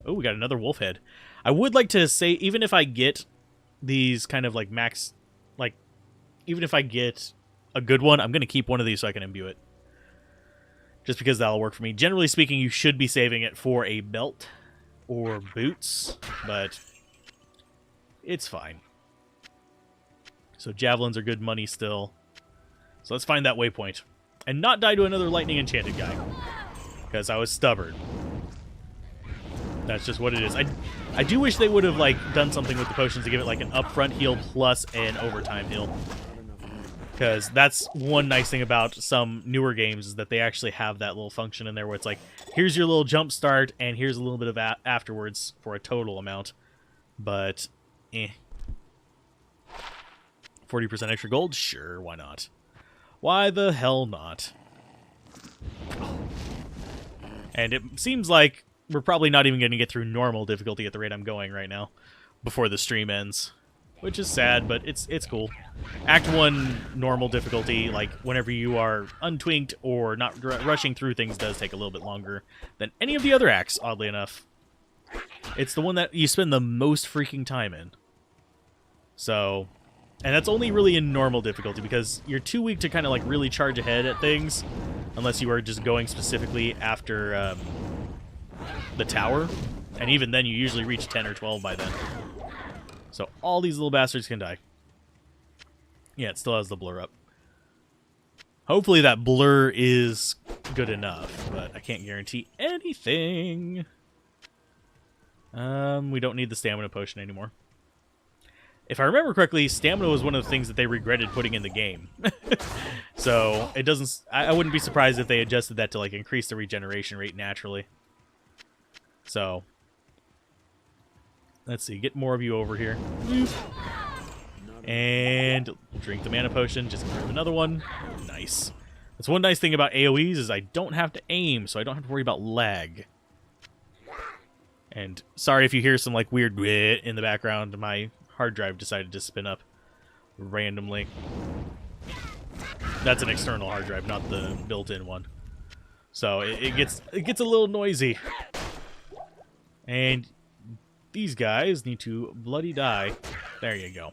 Oh, we got another wolf head. I would like to say, even if I get these kind of like max, like, even if I get a good one, I'm going to keep one of these so I can imbue it. Just because that'll work for me. Generally speaking, you should be saving it for a belt or boots, but it's fine. So javelins are good money still. So let's find that waypoint. And not die to another lightning enchanted guy. Because I was stubborn. That's just what it is. I do wish they would have like done something with the potions to give it like an upfront heal plus an overtime heal. Because that's one nice thing about some newer games is that they actually have that little function in there where it's like, here's your little jump start and here's a little bit of afterwards for a total amount. But, 40% extra gold? Sure, why not? Why the hell not? And it seems like we're probably not even going to get through normal difficulty at the rate I'm going right now before the stream ends. Which is sad, but it's cool. Act 1 normal difficulty, like whenever you are untwinked or not rushing through things, does take a little bit longer than any of the other acts, oddly enough. It's the one that you spend the most freaking time in. So, and that's only really in normal difficulty because you're too weak to kind of like really charge ahead at things unless you are just going specifically after the tower. And even then you usually reach 10 or 12 by then. So all these little bastards can die. Yeah, it still has the blur up. Hopefully that blur is good enough, but I can't guarantee anything. We don't need the stamina potion anymore. If I remember correctly, stamina was one of the things that they regretted putting in the game. So it doesn't. I wouldn't be surprised if they adjusted that to like increase the regeneration rate naturally. So let's see, get more of you over here. And drink the mana potion, just grab another one. Nice. That's one nice thing about AoEs is I don't have to aim, so I don't have to worry about lag. And sorry if you hear some like weird bleh in the background, my hard drive decided to spin up randomly. That's an external hard drive, not the built-in one. So it gets a little noisy. And these guys need to bloody die. There you go.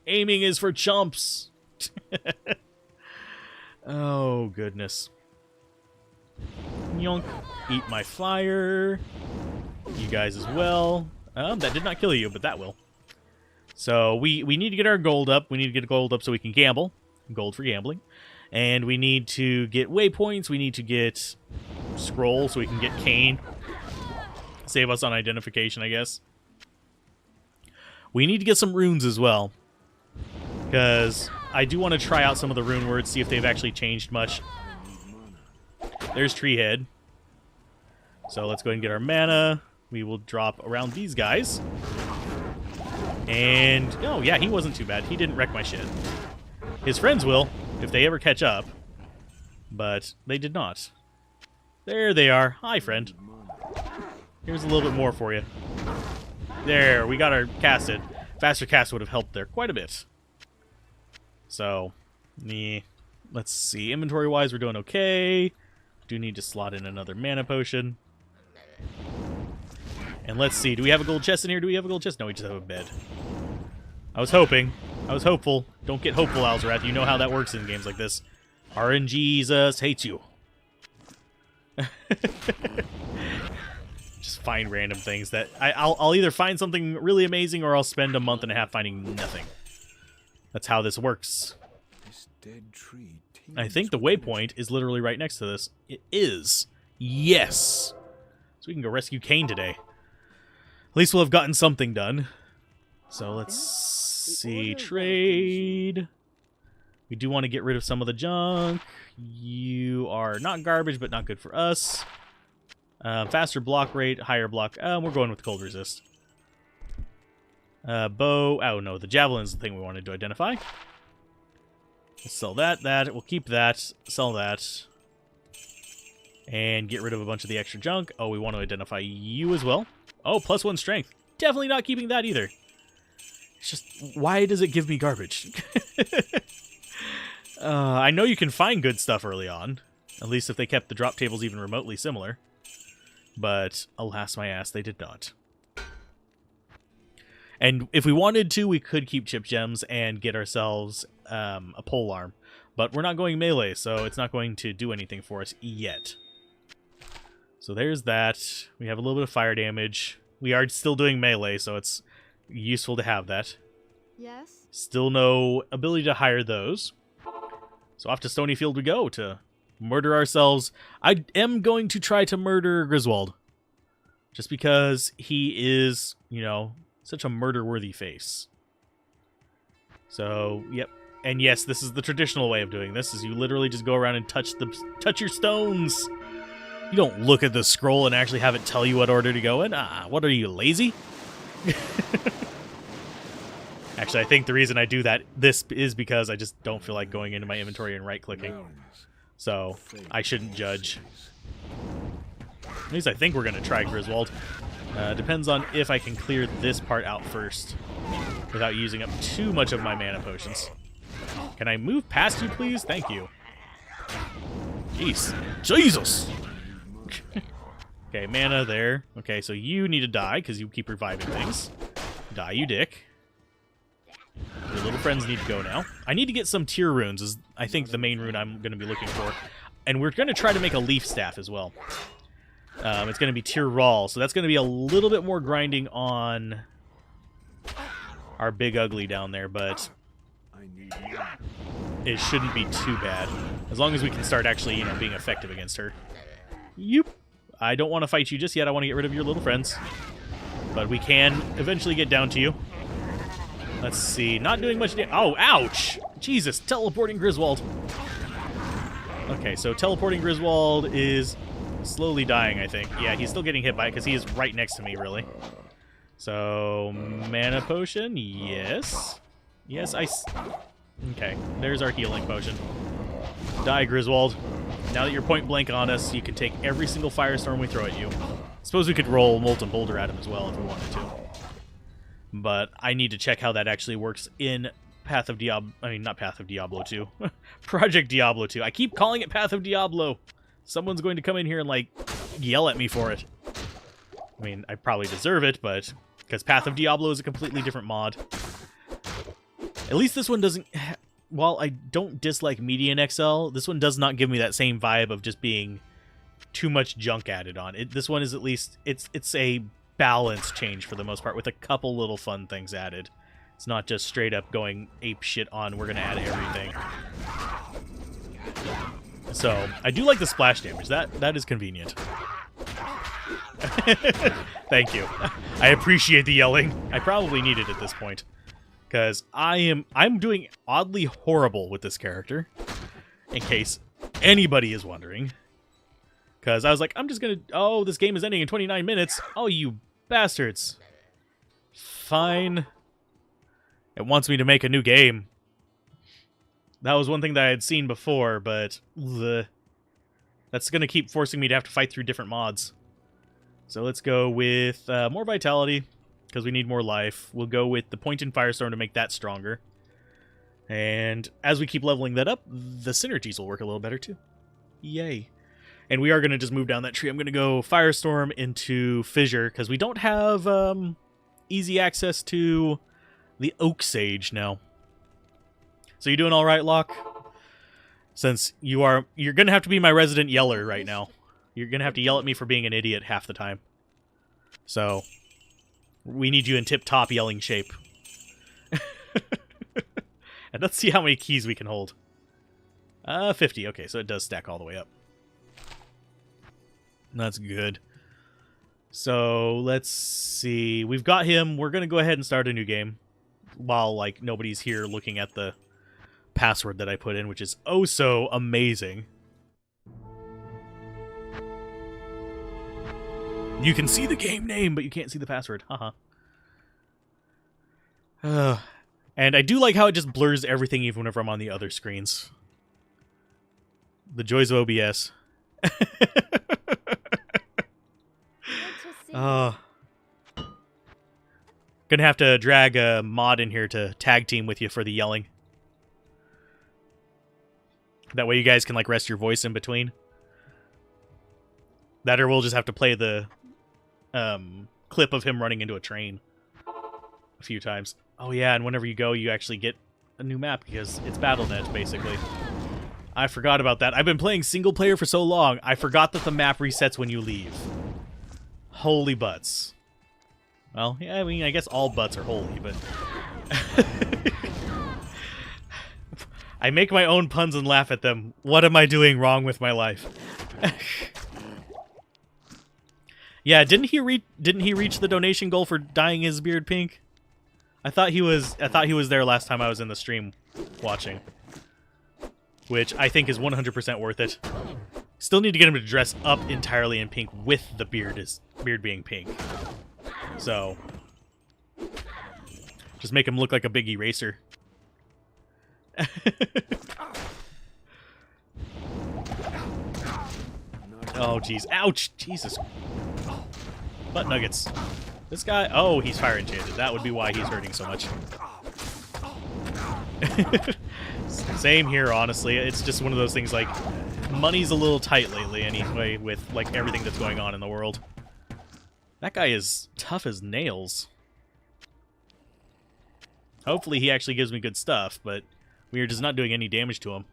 Aiming is for chumps. Oh, goodness. Yonk. Eat my fire. You guys as well. That did not kill you, but that will. So we need to get our gold up. We need to get gold up so we can gamble. Gold for gambling. And we need to get waypoints. We need to get scroll so we can get cane. Save us on identification, I guess. We need to get some runes as well. Because I do want to try out some of the rune words, see if they've actually changed much. There's Treehead. So let's go ahead and get our mana. We will drop around these guys. And, oh yeah, he wasn't too bad. He didn't wreck my shit. His friends will, if they ever catch up. But they did not. There they are. Hi, friend. Here's a little bit more for you. There, we got our casted. Faster cast would have helped there quite a bit. So, let's see. Inventory-wise, we're doing okay. Do need to slot in another mana potion. And let's see. Do we have a gold chest in here? Do we have a gold chest? No, we just have a bed. I was hoping. I was hopeful. Don't get hopeful, Alzorath. You know how that works in games like this. RNGesus hates you. Just find random things that I'll either find something really amazing or I'll spend a month and a half finding nothing. That's how this works. This dead tree I think the waypoint is literally right next to this. It is. Yes. So we can go rescue Cain today. At least we'll have gotten something done. So let's see. Trade. We do want to get rid of some of the junk. You are not garbage, but not good for us. Faster block rate, higher block. We're going with cold resist. Bow. Oh, no. The javelin is the thing we wanted to identify. Let's sell that. We'll keep that. Sell that. And get rid of a bunch of the extra junk. Oh, we want to identify you as well. Oh, +1 strength. Definitely not keeping that either. It's just, why does it give me garbage? I know you can find good stuff early on. At least if they kept the drop tables even remotely similar. But alas my ass, they did not. And if we wanted to, we could keep chip gems and get ourselves a pole arm. But we're not going melee, so it's not going to do anything for us yet. So there's that. We have a little bit of fire damage. We are still doing melee, so it's useful to have that. Yes? Still no ability to hire those. So off to Stonyfield we go to murder ourselves. I am going to try to murder Griswold. Just because he is, you know, such a murder-worthy face. So, yep. And yes, this is the traditional way of doing this, is you literally just go around and touch your stones. You don't look at the scroll and actually have it tell you what order to go in. What are you, lazy? Actually, I think the reason I do this is because I just don't feel like going into my inventory and right-clicking. So, I shouldn't judge. At least I think we're going to try Griswold. Depends on if I can clear this part out first without using up too much of my mana potions. Can I move past you, please? Thank you. Jeez. Jesus! Okay, mana there. Okay, so you need to die because you keep reviving things. Die, you dick. Your little friends need to go now. I need to get some tier runes, is I think the main rune I'm going to be looking for. And we're going to try to make a leaf staff as well. It's going to be tier raw, so that's going to be a little bit more grinding on our big ugly down there, but it shouldn't be too bad. As long as we can start actually, you know, being effective against her. Yep. I don't want to fight you just yet. I want to get rid of your little friends. But we can eventually get down to you. Let's see. Not doing much damage. Oh, ouch! Jesus, teleporting Griswold. Okay, so teleporting Griswold is slowly dying, I think. Yeah, he's still getting hit by it because he is right next to me, really. So, mana potion, yes. Yes, okay, there's our healing potion. Die, Griswold. Now that you're point blank on us, you can take every single firestorm we throw at you. Suppose we could roll Molten Boulder at him as well if we wanted to. But I need to check how that actually works in Path of Diablo. I mean, not Path of Diablo 2. Project Diablo 2. I keep calling it Path of Diablo. Someone's going to come in here and, like, yell at me for it. I mean, I probably deserve it, but because Path of Diablo is a completely different mod. At least this one doesn't... While I don't dislike Median XL, this one does not give me that same vibe of just being too much junk added on. This one is at least... It's a balance change for the most part, with a couple little fun things added. It's not just straight up going ape shit on, we're going to add everything. So, I do like the splash damage. That is convenient. Thank you. I appreciate the yelling. I probably need it at this point. Because I'm doing oddly horrible with this character. In case anybody is wondering. Because I was like, I'm just going to... Oh, this game is ending in 29 minutes. Oh, you bastards. Fine. It wants me to make a new game. That was one thing that I had seen before, but... That's going to keep forcing me to have to fight through different mods. So let's go with more vitality, because we need more life. We'll go with the Point in Firestorm to make that stronger. And as we keep leveling that up, the synergies will work a little better too. Yay. And we are going to just move down that tree. I'm going to go Firestorm into Fissure, because we don't have easy access to the Oak Sage now. So you doing all right, Locke? Since you're going to have to be my resident yeller right now. You're going to have to yell at me for being an idiot half the time. So, we need you in tip-top yelling shape. And let's see how many keys we can hold. 50. Okay, so it does stack all the way up. That's good. So, let's see. We've got him. We're going to go ahead and start a new game. While, like, nobody's here looking at the password that I put in, which is oh so amazing. You can see the game name, but you can't see the password. Haha. And I do like how it just blurs everything even whenever I'm on the other screens. The joys of OBS. Gonna have to drag a mod in here to tag team with you for the yelling. That way you guys can, like, rest your voice in between. That or we'll just have to play the clip of him running into a train a few times. Oh yeah, and whenever you go, you actually get a new map because it's Battlenet, basically. I forgot about that. I've been playing single player for so long, I forgot that the map resets when you leave. Holy butts. Well, yeah, I mean, I guess all butts are holy, but... I make my own puns and laugh at them. What am I doing wrong with my life? Yeah, didn't he reach the donation goal for dyeing his beard pink? I thought he was there last time I was in the stream watching. Which I think is 100% worth it. Still need to get him to dress up entirely in pink with the beard being pink. So just make him look like a big eraser. Oh jeez. Ouch! Jesus. Butt nuggets. This guy, oh, he's fire enchanted. That would be why he's hurting so much. Same here, honestly. It's just one of those things, like, money's a little tight lately anyway with, like, everything that's going on in the world. That guy is tough as nails. Hopefully he actually gives me good stuff, but we are just not doing any damage to him.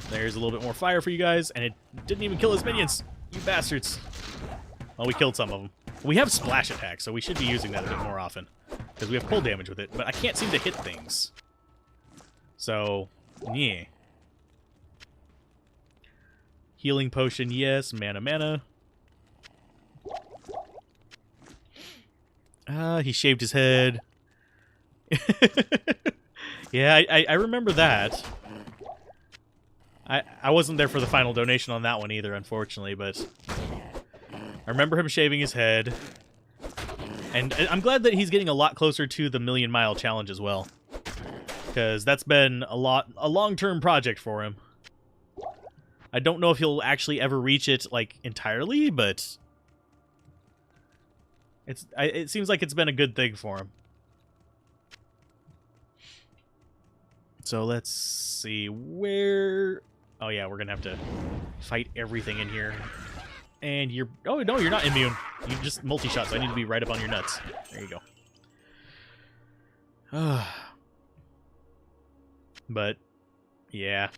There's a little bit more fire for you guys, and it didn't even kill his minions. You bastards. Well, we killed some of them. We have splash attack, so we should be using that a bit more often. Because we have cold damage with it, but I can't seem to hit things. So, yeah. Healing potion, yes. Mana. He shaved his head. Yeah, I remember that. I wasn't there for the final donation on that one either, unfortunately, but I remember him shaving his head. And I'm glad that he's getting a lot closer to the Million Mile Challenge as well. Because that's been a long-term project for him. I don't know if he'll actually ever reach it, like, entirely, but it seems like it's been a good thing for him. So let's see where... Oh yeah, we're gonna have to fight everything in here. And you're... Oh no, you're not immune. You just multi-shot, so I need to be right up on your nuts. There you go. But, yeah.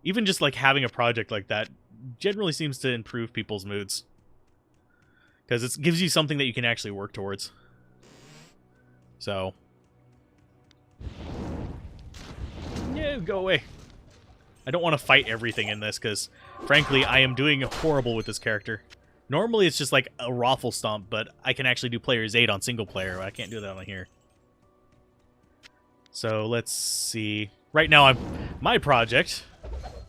Even just like having a project like that generally seems to improve people's moods. Because it gives you something that you can actually work towards. So... Yeah, go away. I don't want to fight everything in this, because, frankly, I am doing horrible with this character. Normally, it's just like a raffle stomp, but I can actually do player's aid on single player. I can't do that on here. So, let's see. Right now, my project,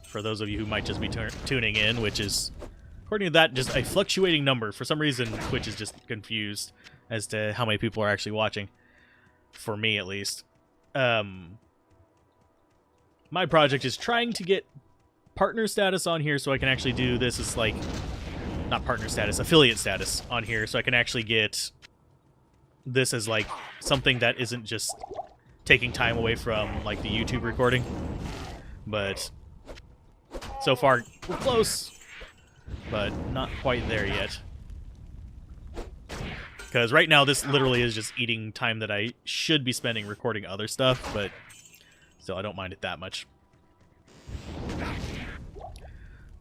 for those of you who might just be tuning in, which is, according to that, just a fluctuating number. For some reason, Twitch is just confused as to how many people are actually watching. For me, at least. My project is trying to get partner status on here so I can actually do this as, like, not partner status, affiliate status on here so I can actually get this as, like, something that isn't just taking time away from, like, the YouTube recording. But so far, we're close, but not quite there yet. Because right now, this literally is just eating time that I should be spending recording other stuff, but... Still, I don't mind it that much. Let's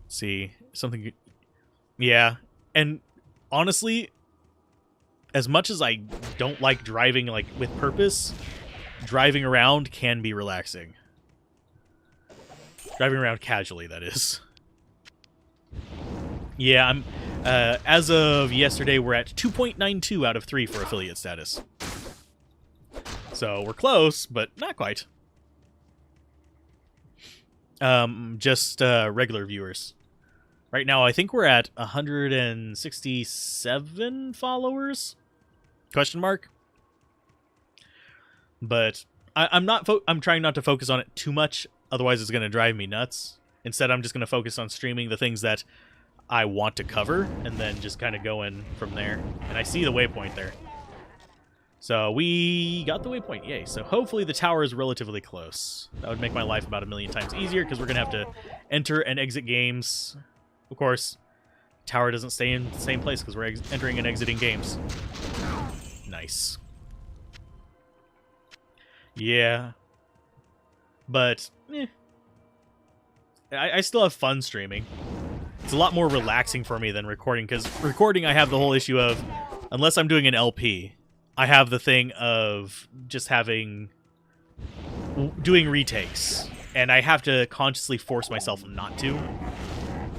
see, something... Yeah, and honestly, as much as I don't like driving, like, with purpose, driving around can be relaxing. Driving around casually, that is. Yeah, I'm... as of yesterday, we're at 2.92 out of 3 for affiliate status. So, we're close, but not quite. Just regular viewers. Right now, I think we're at 167 followers? Question mark? But I'm trying not to focus on it too much, otherwise it's going to drive me nuts. Instead, I'm just going to focus on streaming the things that I want to cover, and then just kind of go in from there. And I see the waypoint there. So we got the waypoint, yay. So hopefully the tower is relatively close. That would make my life about 1,000,000 times easier, because we're going to have to enter and exit games. Of course, tower doesn't stay in the same place because we're entering and exiting games. Nice. Yeah. But, I still have fun streaming. It's a lot more relaxing for me than recording, because recording I have the whole issue of, unless I'm doing an LP, I have the thing of just doing retakes, and I have to consciously force myself not to,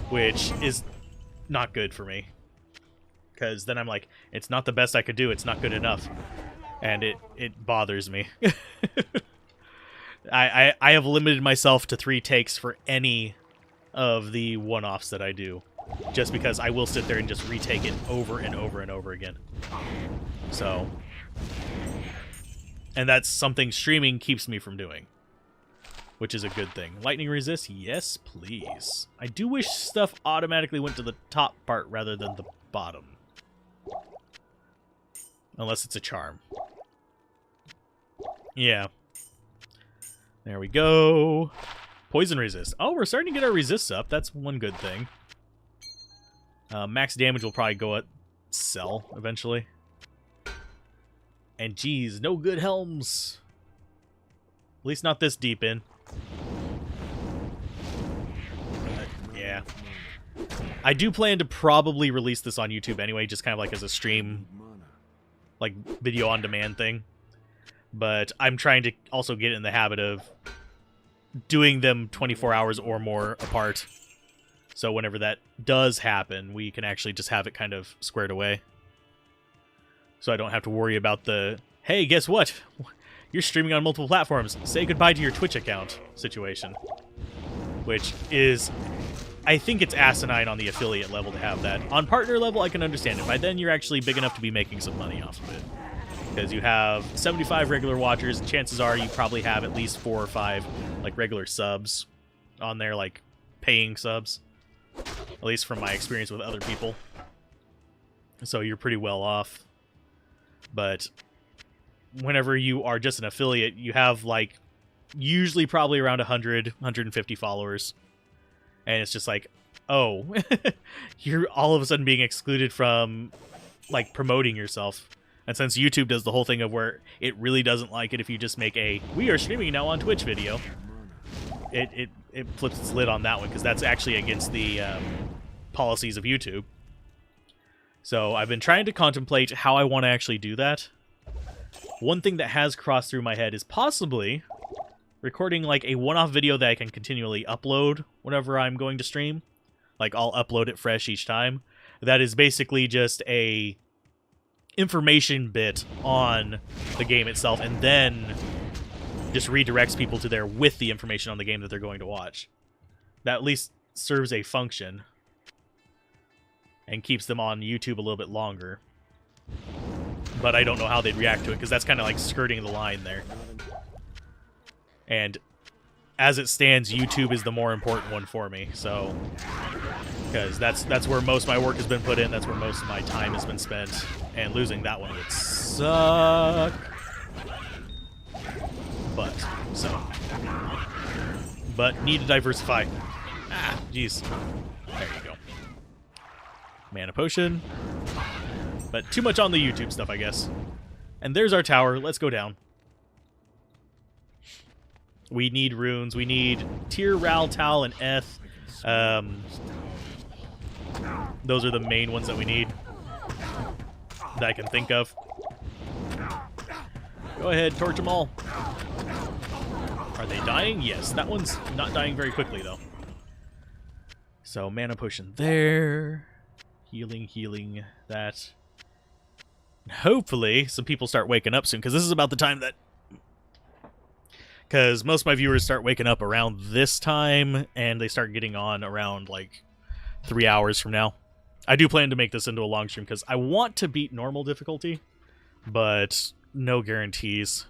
which is not good for me, because then I'm like, it's not the best I could do, it's not good enough, and it bothers me. I have limited myself to 3 takes for any of the one-offs that I do, just because I will sit there and just retake it over and over and over again. So, and that's something streaming keeps me from doing, which is a good thing. Lightning resist? Yes, please. I do wish stuff automatically went to the top part rather than the bottom. Unless it's a charm. Yeah. There we go. Poison resist. Oh, we're starting to get our resists up. That's one good thing. Max damage will probably go at Cell eventually. And geez, no good helms. At least not this deep in. Yeah. I do plan to probably release this on YouTube anyway, just kind of like as a stream, like video on demand thing. But I'm trying to also get in the habit of doing them 24 hours or more apart. So whenever that does happen, we can actually just have it kind of squared away. So I don't have to worry about the, hey, guess what? You're streaming on multiple platforms. Say goodbye to your Twitch account situation. Which is, I think it's asinine on the affiliate level to have that. On partner level, I can understand it. By then, you're actually big enough to be making some money off of it. Because you have 75 regular watchers, and chances are you probably have at least 4 or 5 like regular subs on there, like paying subs. At least from my experience with other people. So you're pretty well off. But whenever you are just an affiliate, you have like usually probably around 100, 150 followers. And it's just like, oh, you're all of a sudden being excluded from like promoting yourself. And since YouTube does the whole thing of where it really doesn't like it if you just make a "we are streaming now on Twitch" video, it flips its lid on that one, because that's actually against the policies of YouTube. So I've been trying to contemplate how I want to actually do that. One thing that has crossed through my head is possibly recording like a one-off video that I can continually upload whenever I'm going to stream. Like I'll upload it fresh each time. That is basically just a information bit on the game itself, and then just redirects people to there with the information on the game that they're going to watch. That at least serves a function and keeps them on YouTube a little bit longer. But I don't know how they'd react to it, because that's kind of like skirting the line there. And as it stands, YouTube is the more important one for me, so because that's where most of my work has been put in, that's where most of my time has been spent, and losing that one would suck. But need to diversify. Ah, jeez. There you go. Mana potion. But too much on the YouTube stuff, I guess. And there's our tower. Let's go down. We need runes. We need Tyr, Ral, Tal, and Eth. Those are the main ones that we need that I can think of. Go ahead, torch them all. Are they dying? Yes, that one's not dying very quickly, though. So, mana potion there. Healing, that. Hopefully, some people start waking up soon, because this is about the time that... Because most of my viewers start waking up around this time, and they start getting on around, like, 3 hours from now. I do plan to make this into a long stream, because I want to beat normal difficulty, but no guarantees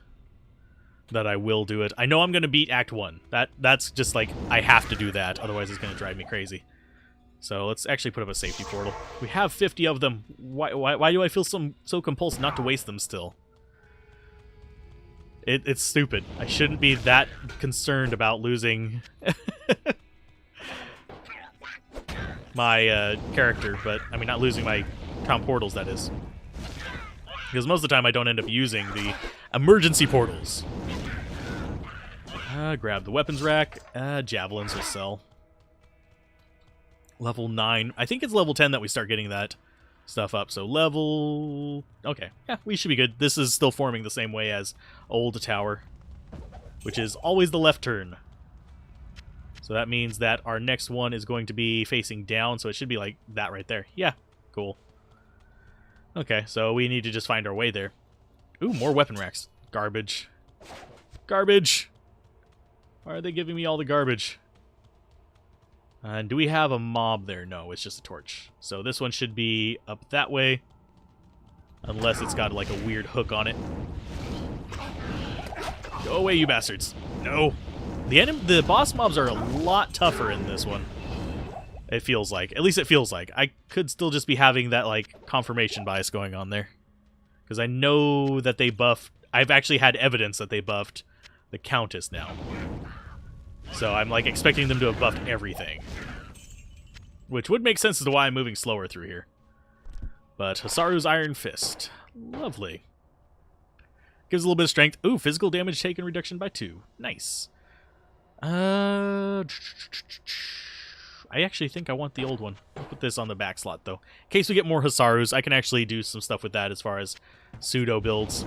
that I will do it. I know I'm going to beat Act 1. That's just, like, I have to do that, otherwise it's going to drive me crazy. So let's actually put up a safety portal. We have 50 of them. Why do I feel so compulsed not to waste them still? It's stupid. I shouldn't be that concerned about losing my character, but I mean not losing my com portals, that is. Because most of the time I don't end up using the emergency portals. Grab the weapons rack. Javelins will sell. Level 9. I think it's level 10 that we start getting that stuff up. So level... Okay. Yeah, we should be good. This is still forming the same way as Old Tower, which is always the left turn. So that means that our next one is going to be facing down, so it should be like that right there. Yeah, cool. Okay, so we need to just find our way there. Ooh, more weapon racks. Garbage. Garbage! Why are they giving me all the garbage? And do we have a mob there? No, it's just a torch. So this one should be up that way. Unless it's got like a weird hook on it. Go away, you bastards. No. The boss mobs are a lot tougher in this one. It feels like. At least it feels like. I could still just be having that like confirmation bias going on there. Because I know that they buffed... I've actually had evidence that they buffed the Countess now. So I'm like expecting them to have buffed everything. Which would make sense as to why I'm moving slower through here. But Hasaru's Iron Fist. Lovely. Gives a little bit of strength. Ooh, physical damage taken reduction by 2. Nice. I actually think I want the old one. I'll put this on the back slot, though. In case we get more Hasarus, I can actually do some stuff with that as far as pseudo builds.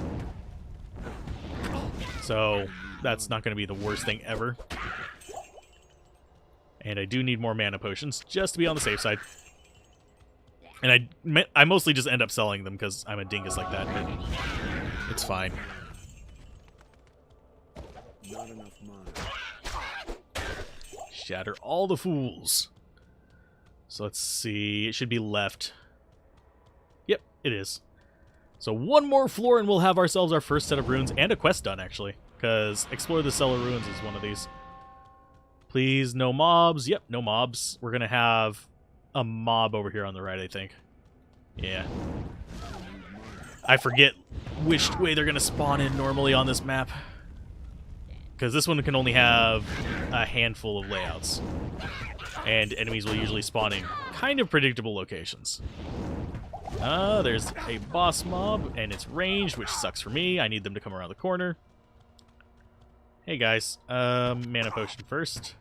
So that's not going to be the worst thing ever. And I do need more mana potions, just to be on the safe side. And I mostly just end up selling them because I'm a dingus like that, but it's fine. Not enough mana. Shatter all the fools. So let's see. It should be left. Yep, it is. So one more floor and we'll have ourselves our first set of runes and a quest done, actually. Because Explore the Cellar Ruins is one of these. Please, no mobs. Yep, no mobs. We're going to have a mob over here on the right, I think. Yeah. I forget which way they're going to spawn in normally on this map. Because this one can only have a handful of layouts. And enemies will usually spawn in kind of predictable locations. There's a boss mob, and it's ranged, which sucks for me. I need them to come around the corner. Hey guys, mana potion first.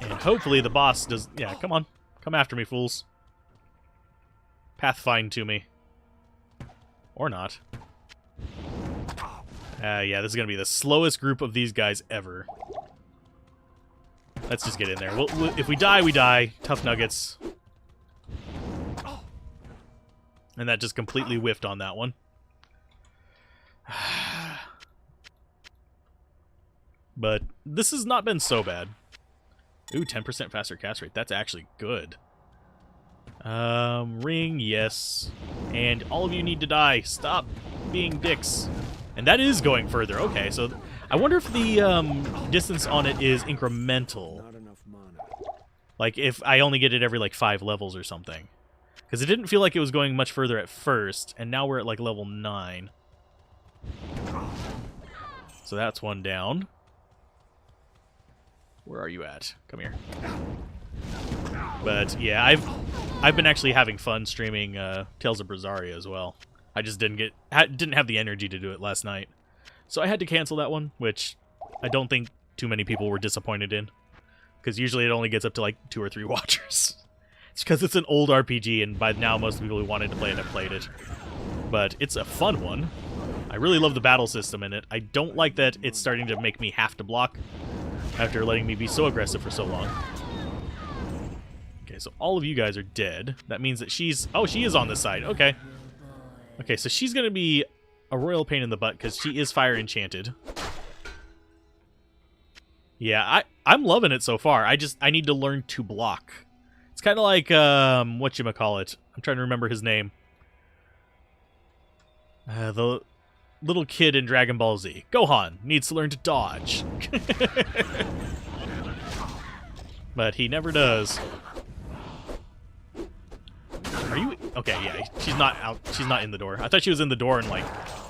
And hopefully the boss does... Yeah, come on. Come after me, fools. Pathfind to me. Or not. Yeah, this is going to be the slowest group of these guys ever. Let's just get in there. If we die, we die. Tough nuggets. And that just completely whiffed on that one. But this has not been so bad. Ooh, 10% faster cast rate. That's actually good. Ring, yes. And all of you need to die. Stop being dicks. And that is going further. Okay, so I wonder if the distance on it is incremental. Not enough mana. Like if I only get it every like 5 levels or something. Because it didn't feel like it was going much further at first, and now we're at like level 9. So that's one down. Where are you at? Come here. But yeah, I've been actually having fun streaming Tales of Brazaria as well. I just didn't have the energy to do it last night. So I had to cancel that one, which I don't think too many people were disappointed in. Because usually it only gets up to like 2 or 3 watchers. It's because it's an old RPG, and by now most people who wanted to play it have played it. But it's a fun one. I really love the battle system in it. I don't like that it's starting to make me have to block after letting me be so aggressive for so long. Okay, so all of you guys are dead. That means that she's... Oh, she is on this side. Okay. Okay, so she's going to be a royal pain in the butt because she is fire enchanted. Yeah, I'm loving it so far. I need to learn to block. It's kind of like, whatchamacallit. I'm trying to remember his name. The little kid in Dragon Ball Z. Gohan needs to learn to dodge. But he never does. Are you... Okay, yeah, she's not out. She's not in the door. I thought she was in the door and, like,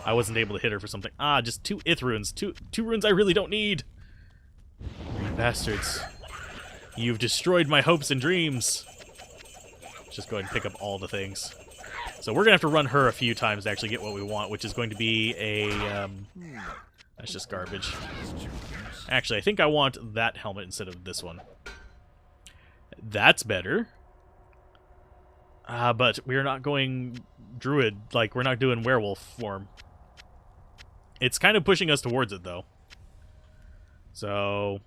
I wasn't able to hit her for something. Ah, just 2 Ith runes. Two runes I really don't need. Bastards. You've destroyed my hopes and dreams. Just go ahead and pick up all the things. So we're going to have to run her a few times to actually get what we want, which is going to be a... that's just garbage. Actually, I think I want that helmet instead of this one. That's better. But we're not going Druid. Like, we're not doing werewolf form. It's kind of pushing us towards it, though. So,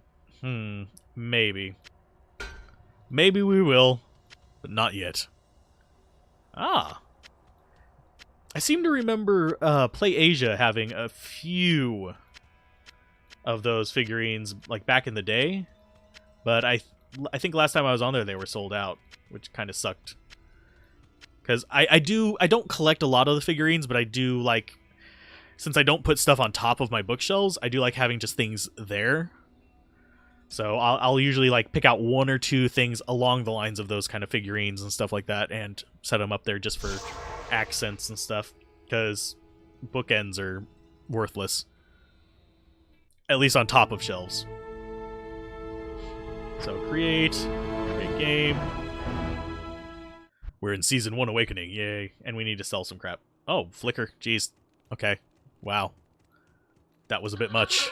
maybe. Maybe we will, but not yet. Ah. I seem to remember Play Asia having a few of those figurines, like, back in the day. But I think last time I was on there, they were sold out, which kind of sucked. Because I don't collect a lot of the figurines, but I do, like, since I don't put stuff on top of my bookshelves, I do like having just things there. So I'll usually, like, pick out 1 or 2 things along the lines of those kind of figurines and stuff like that and set them up there just for accents and stuff. Because bookends are worthless. At least on top of shelves. So create game. We're in Season 1 Awakening, yay. And we need to sell some crap. Oh, Flicker, jeez. Okay. Wow. That was a bit much.